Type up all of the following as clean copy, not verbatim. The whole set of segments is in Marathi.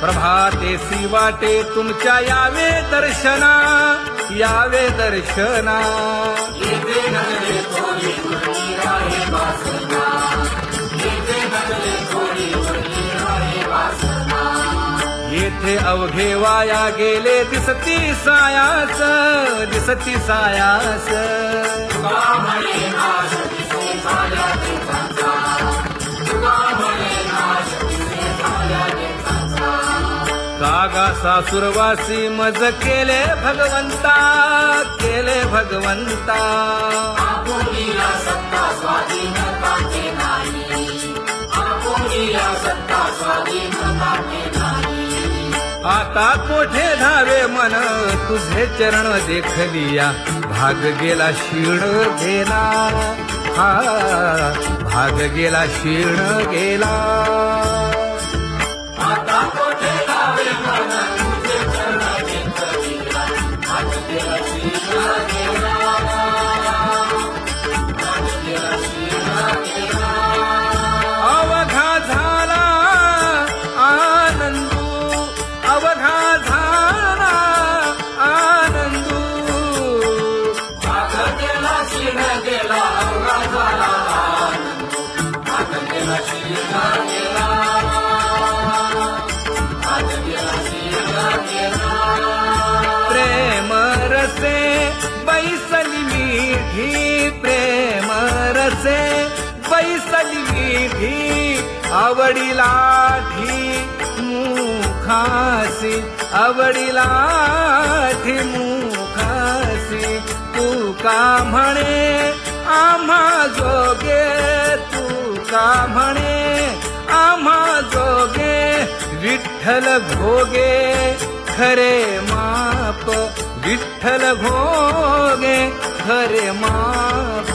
प्रभातेसी वाटे तुमच्या यावे दर्शना, यावे दर्शना. येथे अवघे वाया गेले दिसती सायास, दिसती सायास. कागा सासुरवासी मज केले भगवंता, केले भगवंता. आता कोठे धावे मन तुझे चरण देखलिया, भाग गेला क्षीण गेला, हा भाग गेला क्षीण गेला. आता कोठे धावे मन तुझे चरण देखलिया, भाग गेला क्षीण गेला, भाग गेला क्षीण गेला. अवघा झाला आनंदू, अवघा झाला आनंदू. भाग गेला क्षीण गेला, अवघा झाला आनंदू, भाग गेला क्षीण गेला, भाग गेला क्षीण गेला. प्रेम रसे बैसली मीठी, प्रेम रसे बैसली मीठी. आवडीला मुखासी, आवडीला मुखासी. तू का म्हणे आम्हा जोगे, तू का म्हणे आम्हा जोगे. विठ्ठल भोगे खरे माप, विठ्ठल भोगे खरे माप.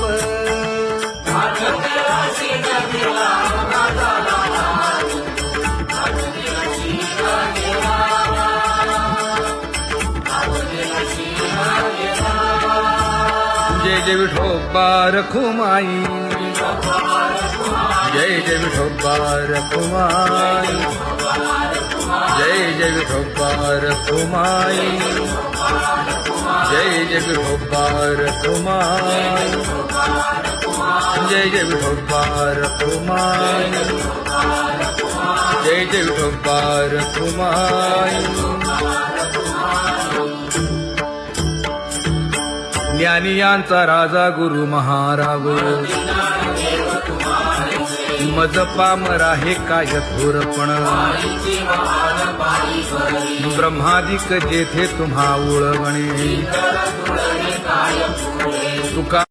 जय जय विठोबा रखुमाई, जय जय विठोबा रखुमाई, जय जय विठोबा रखुमाई, जय जय विठोबा रखुमाई, जय जय विठोबा रखुमाई, जय जय विठोबा रखुमाई. ज्ञानियांचा राजा गुरु महाराव, मज पामरा हे काय थोरपण. ब्रह्मादिक जेथे तुम्हा उळवणे, तुका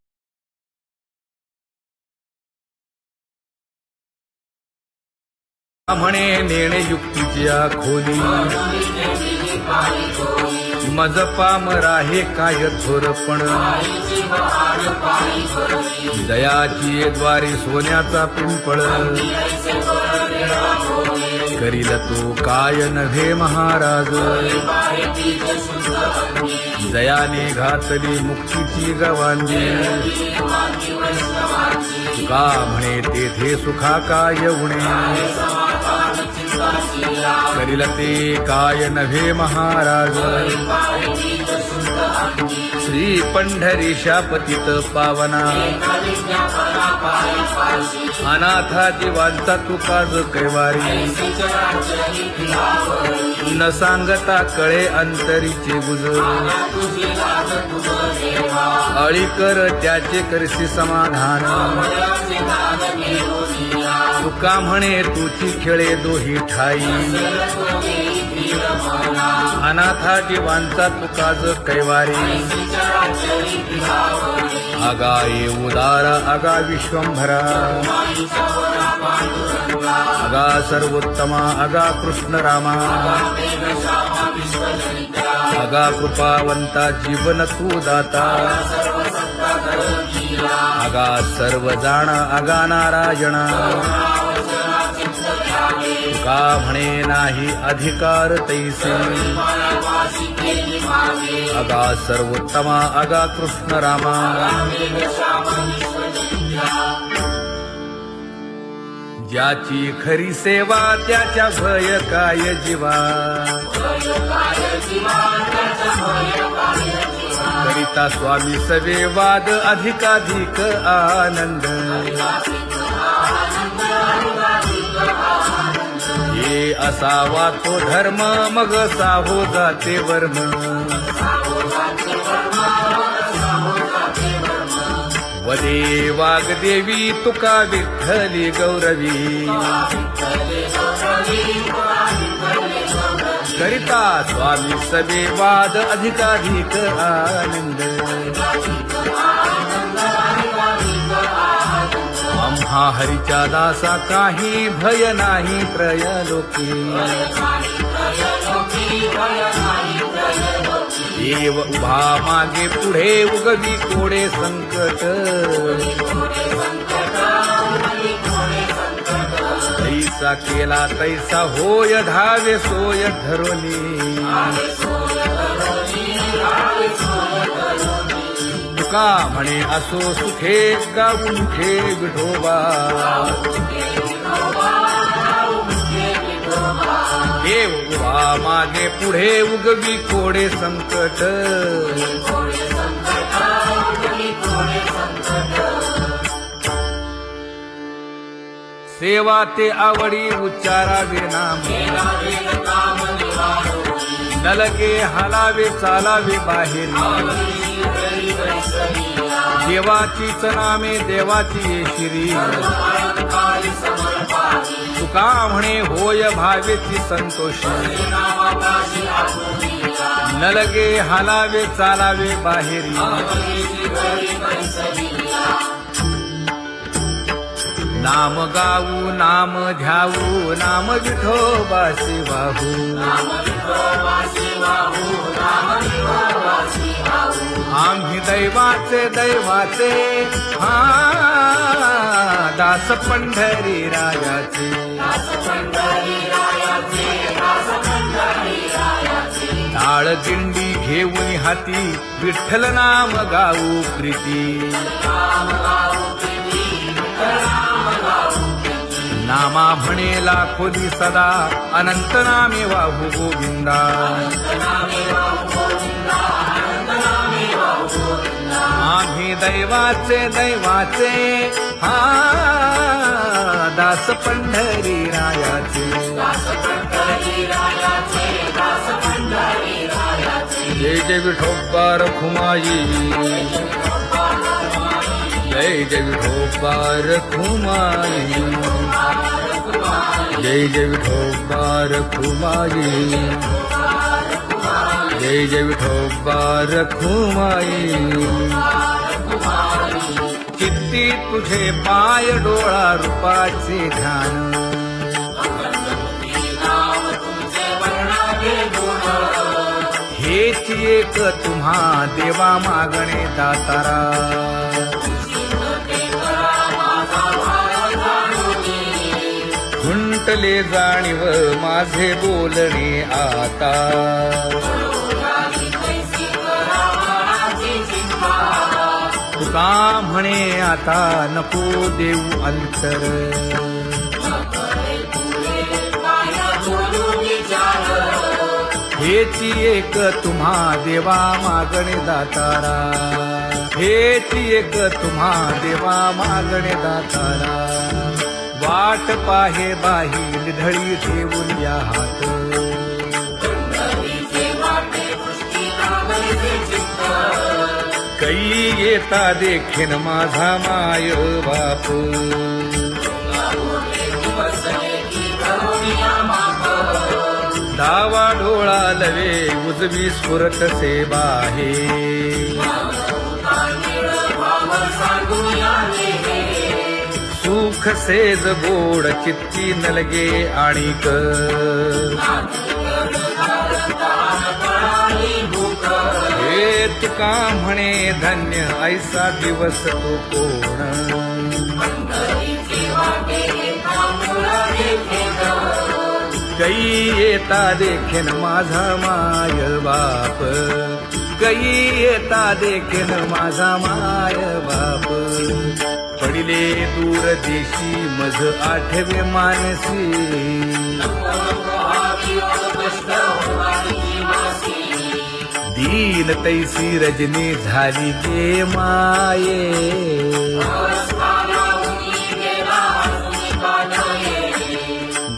म्हणे नेणे युक्तीच्या खोली. मज पामरा हे काय थोरपण. दयाची द्वारे सोन्याचा पिंपळ, करील तो काय नव्हे महाराज. दयाने घातली मुक्तीची गवांजी, का म्हणे तेथे सुखा काय उणे. करील ते काय नव्हे महाराज. श्री पंढरीशा पतित पावना, अनाथा जीवांचा तुकाज कैवारी. न सांगता कळे अंतरीचे गुज, अळी कर त्याचे करसी समाधान. तुका म्हणे तुची खेळे दोही ठाई, अनाथा जीवांचा तुकाज कैवारी. आगा ये उदार आगा विश्वंभरा, आगा सर्वोत्तमा आगा कृष्ण रामा. आगा कृपावंता जीवन तू दाता. आगा सर्व जाणा आगा नारायणा. का म्हणे नाही अधिकार तैसे. आगा सर्वोत्तमा आगा कृष्ण रामा. ज्याची खरी सेवा त्याच्या भय काय जीवा करिता स्वामी सवे वाद अधिकाधिक आनंद हे असावा तो धर्म मग साहो जाते वर्म वदे वाग्देवी तुका विठ्ठली गौरवी करिता स्वामी सवे वाद अधिकाधिक आनंद आम्हा हरीच्या दासा काही भय नाही त्रयलोकी देव उभा मागे पुढे उगवी कोडे संकट तैसा केला तैसा होय धावे सोय धरोनी तुका म्हणे असो सुखे गाऊन ठे विठोबा देव उभा मागे पुढे उगवी कोडे संकट सेवा ते आवडी उच्चारावे नाम नलगे हालावे चालावे बाहेर देवाचीच नामे देवाची येशिरी तुका म्हणे होय भावेची संतोषी नलगे हालावे चालावे बाहेरी नाम गाऊ नाम ध्याऊ नाम विठोबासी वाहू आम्ही दैवाचे हा दास पंढरी रायाचे टाळ दिंडी घेऊन हाती विठ्ठल नाम गाऊ प्रीती नामा म्हणेला खोदी सदा अनंत नामे वाहू गोविंदा आम्ही दैवाचे हा दास पंढरी रायाचे जय जय विठोबा रखुमाई जय जय विठोबा रखुमाई जय जय विठोबा रखुमाई जय जय विठोबा रखुमाई किती तुझे पाय डोळा रूपाचे ध्यान हेच एक तुम्हा देवा मागणे दातारा खुंटले जाणीव माझे बोलणे आता तुका म्हणे आता नको देऊ अंतर हेची एक तुम्हा देवा मागणे दातारा हेची एक तुम्हा देवा मागणे दातारा वाट पाहे बाही ढळी ठेवून या हात कै येता देखेन माझा माय बाप डावा डोळा लवे उजवी स्फुरत से बाहे सुख सेज गोड चित्ती नलगे आणिक हे तुका म्हणे धन्य ऐसा दिवस तो कोण कै येता देखेन माझा माय बाप कै येता देखेन माझा माय बाप पडिले दूर देशी मज आठवे मानसी दीन तैसी रजनी झाली गे माये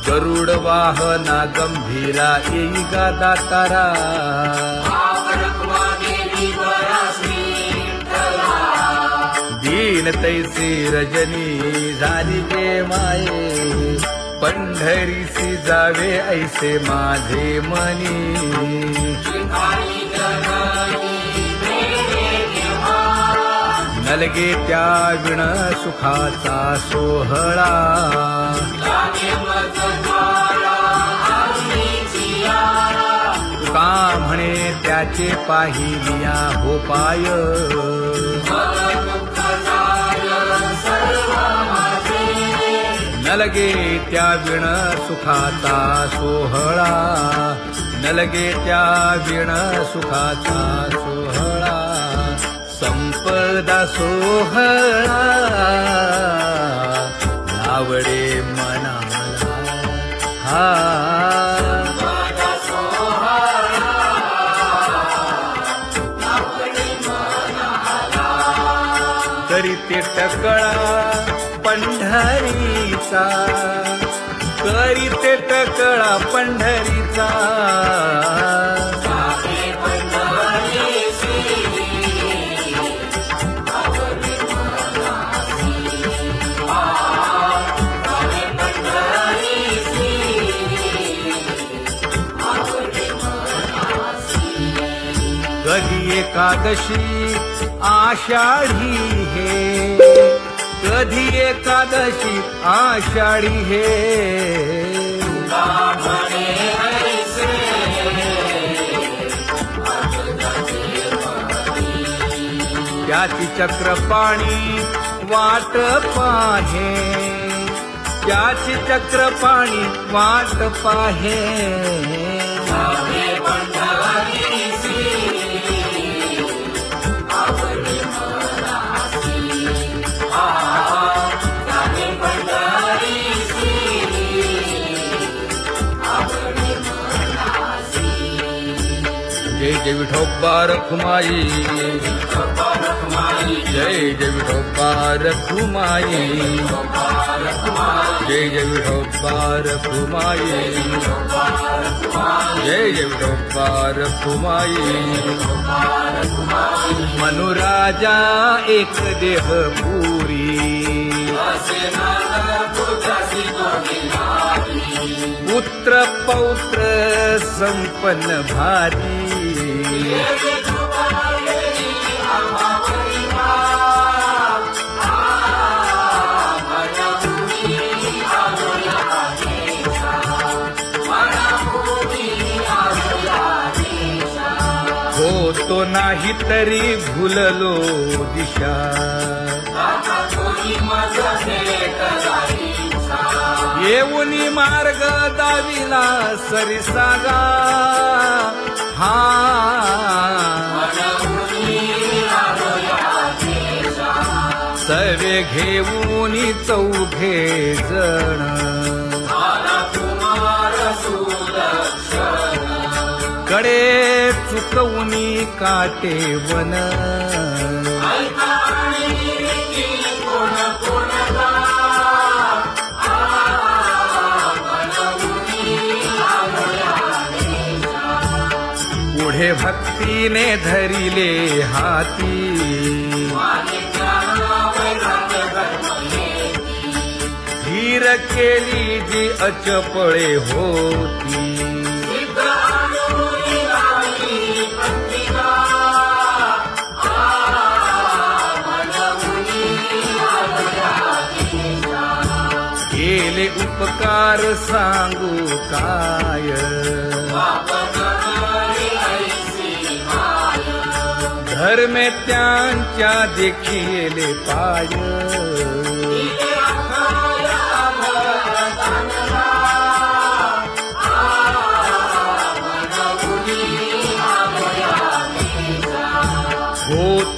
गरुड वाहना गंभीरा येई गा दातारा दीन तैसी रजनी झाली गे माये पंढरीसी जावे ऐसे माझे मनी नलगे त्या विण सुखाचा सोहळा तुका म्हणे त्याचे पाहिलिया हो पाय नलगे त्या विण सुखाचा सोहळा नलगे त्या विण सुखाचा सोहळा संपदा सोहळा आवडे मनाला हा तरी ते टकळा पंढरीचा करी ते टकळा पंढरीचा कधी एकादशी आषाढी हे कधी एकादशी आषाढी हे त्याची चक्रपाणी वाट पाहे त्याची चक्रपाणी वाट पाहे जय जय विठोबा रखुमाई जय जय विठोबा रखुमाई जय जय विठोबा रखुमाई जय जय विठोबा रखुमाई मनुराजा एक देह पुरी पुत्र पौत्र संपन्न भारी होतो नाही तरी भुललो दिशा येऊनी मार्ग दाविला सरिसागा हा सवे घेऊनी चौघे जण कडे चुकवूनी काटे वन पुढे भक्तीने धरिले हाती धीर केली जी अचपळे होती केले उपकार सांगू काय धर्मे त्यांच्या देखिले पाय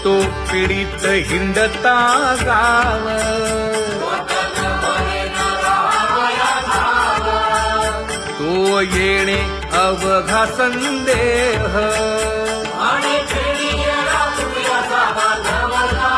तो पीडित हिंडता गाव. तो येणे अवघा संदेह. आणि खेळीला तुझ्याचा बांधवला.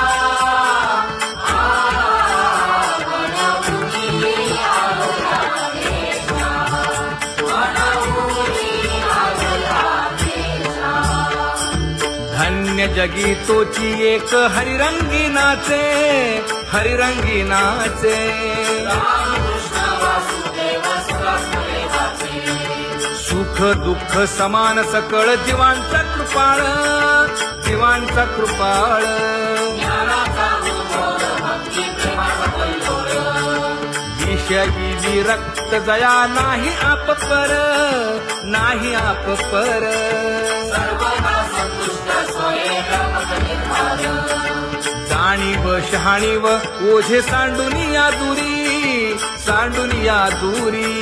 धन्य जगी तोची एक हरिरंगी नाचे, हरिरंगी नाचे. सुख दुःख समान सकळ जीवांचा कृपाळ, जीवांचा कृपाळ. विषयी विरक्त जया नाही आप पर, नाही आप पर. जाणीव शहाणीव ओझे सांडुनिया दुरी, सांडुनिया दुरी.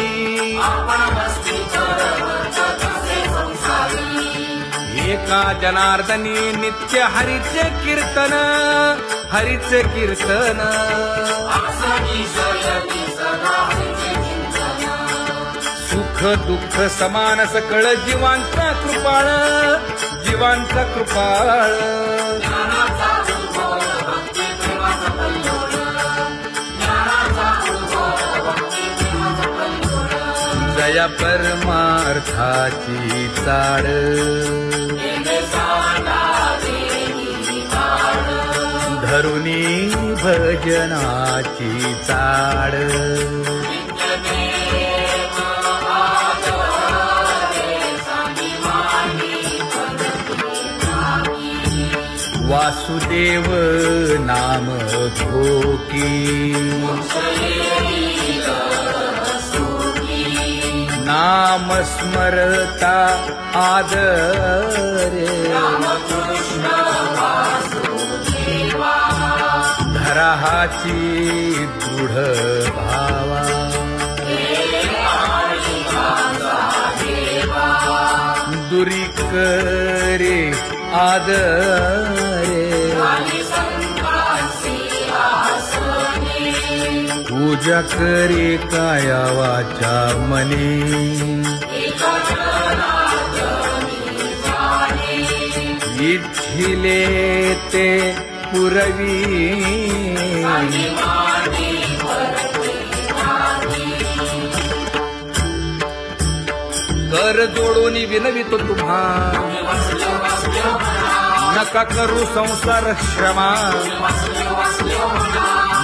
एका जनार्दनी नित्य हरीचे कीर्तन, हरीचे कीर्तन. सुख दुःख समान सकळ जीवांचा कृपाळ, जीवांचा कृपाळ. जया परमार्थाची चाड, धरुनी भजनाची चाड. वासुदेव नाम घोकी, नाम स्मरता आदरे. धराहाची दृढ भावा, दुरी करे आदरे. पूजा करे काया वाचा मने, इच्छिले ते पुरवी. कर जोडून विनवितो तुम्हा, नका करू संसार श्रमा.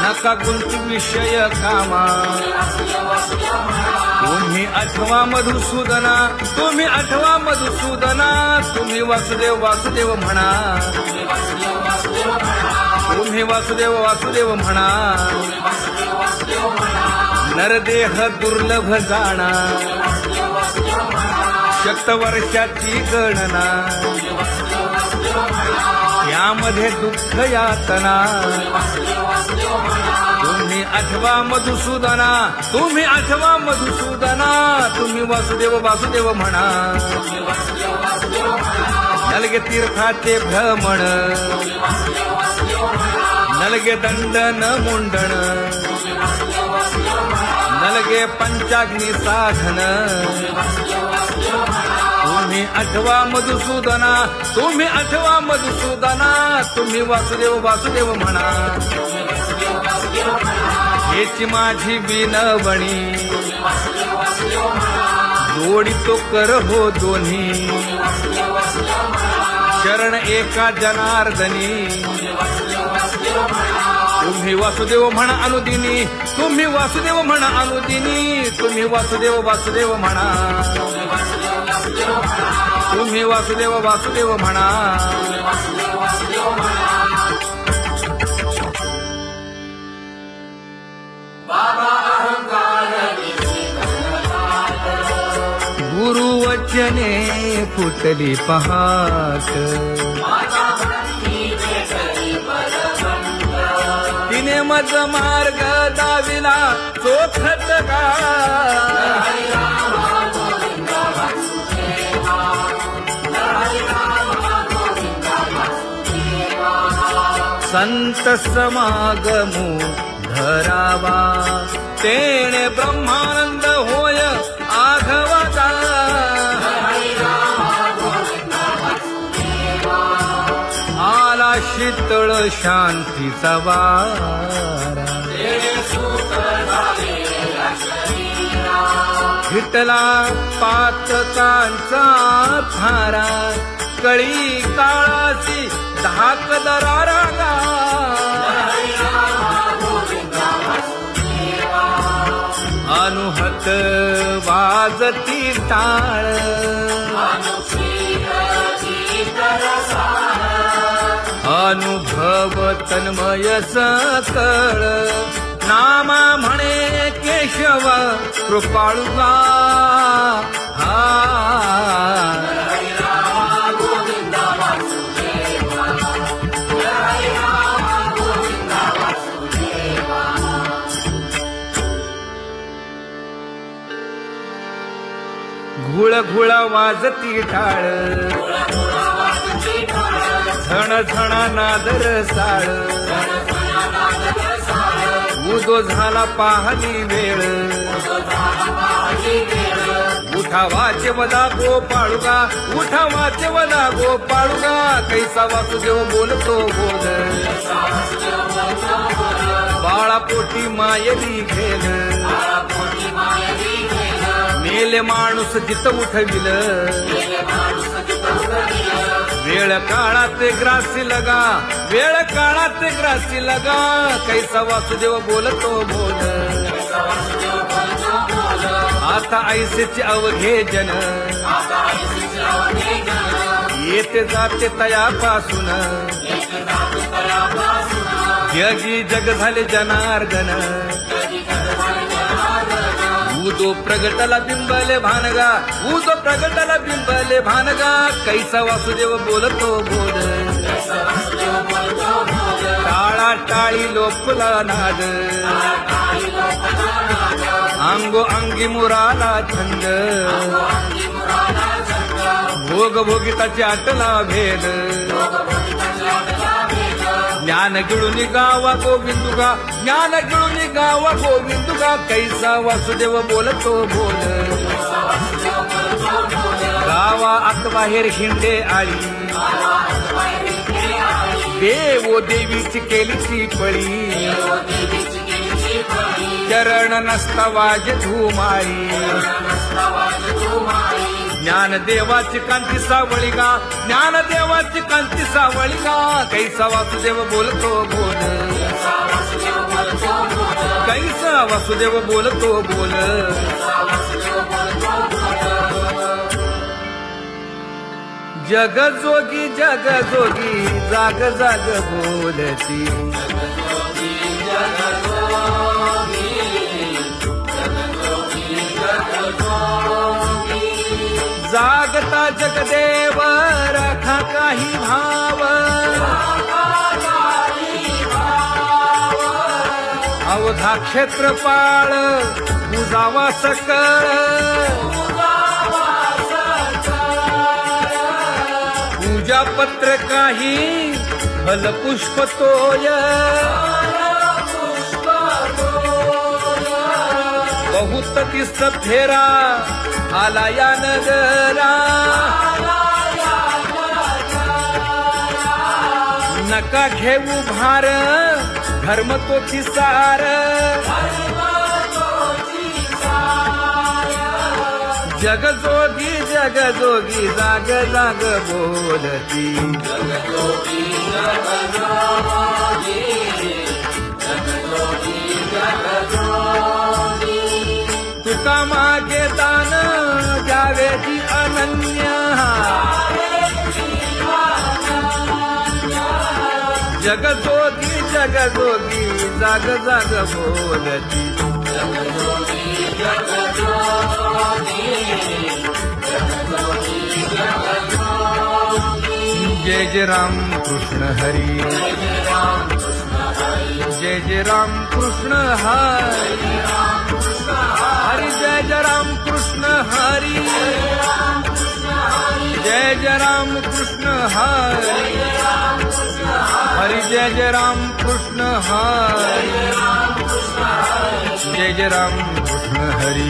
नका गुंतू विषय कामा. तुम्ही आठवा मधुसूदना, तुम्ही आठवा मधुसूदना. तुम्ही वासुदेव वासुदेव म्हणा, तुम्ही वासुदेव वासुदेव म्हणा. नरदेह दुर्लभ जाणा, शतवर्षाची गणना. यामध्ये दुःख यातना. तुम्ही आठवा मधुसूदना, तुम्ही आठवा मधुसूदना. तुम्ही वासुदेव वासुदेव म्हणा. नलगे तीर्थाचे भ्रमण, नलगे दंडन मुंडण. नलगे पंचाग्नी साधन. तुम्ही आठवा मधुसूदना, तुम्ही आठवा मधुसूदना. तुम्ही वासुदेव वासुदेव म्हणा. हेची माझी विनवणी, जोडितो कर हो दोन्ही. शरण एका जनार्दनी. तुम्ही वासुदेव म्हणा अनुदिनी, तुम्ही वासुदेव म्हणा अनुदिनी. तुम्ही वासुदेव वासुदेव म्हणा. तुम्ही वासुदेव वासुदेव म्हणा. गुरुवचने फुटली पहाट. तिने मज मार्ग दाविला चोखत का. संत समागमो धरावा तेणे ब्रह्मानंद होय आघवाचा आला शीतळ शांतीचा वारा विठला पातकांचा थारा कळी काळाची धाक दरारा अनुहत वाजती टाळ अनुभव तन्मय सकळ नामा म्हणे केशव कृपाळुगा घुळ घुळ वाजती टाळ झण झण नादर साळ उदो झाला पाहली वेळ उठा वाचे वदा गोपाळुगा उठा वाचे वदा गोपाळुगा कैसा वासुदेव बोलतो बोल बाळा पोटी मायली घेल मेले माणूस जित उठविल वेळ काळात ग्रासी लगा वेळ काळात ग्रासी लगा कैसा वासुदेव बोलतो बोल आता ऐसेचे अवघे जन येते जाते तयापासून जगी जग झाले जनार्दन उदो प्रगटला बिंबले भानगा उदो प्रगटला बिंबले भानगा कैसा वासुदेव बोलतो बोल टाळा टाळी लोपला नाद अंगो अंगी मुराला छंद भोग भोगिताची आटला भेद ज्ञान गिळून गावा गोविंदुगा ज्ञान गिळून गावा गोविंदुगा कैसा वासुदेव बोलतो बोल गावा आत बाहेर हिंडे आळी देवो देवीची केलीची पळी चरण नसता वाज धुमाळी ज्ञान देवाची कांती सावळी गा ज्ञान देवाची कांती सावळी गा कैसा वासुदेव बोलतो बोल कैसा वासुदेव बोलतो बोल जग जोगी जाग जाग बोलती जागता जगदेव राखा काही भाव अवधा क्षेत्रपाळ बुजावा सकळ पूजा पत्र काही फलपुष्प तोय बहुत तिस्त फेरा आला या नगरा नका घेऊ भार धर्म तोची सार जगजोगी जाग जाग बोलती तुका मागे दान द्यावे जी अनन्य जगजोगी जाग जाग बोलती जय जय राम कृष्ण हरी जय जय राम कृष्ण हरी हरि जय जय राम कृष्ण हरी जय जय राम कृष्ण हरी हरी जय जय राम कृष्ण हरी जय जय राम कृष्ण हरी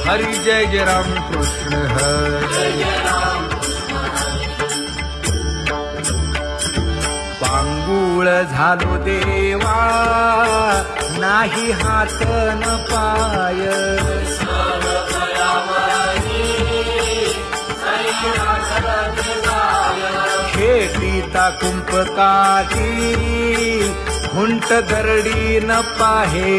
हरी जय जय राम कृष्ण हरी पांगुळ झालो देवा नाही हात न पाय खेटीता कुंपकाठी हुंट गरडी न पाहे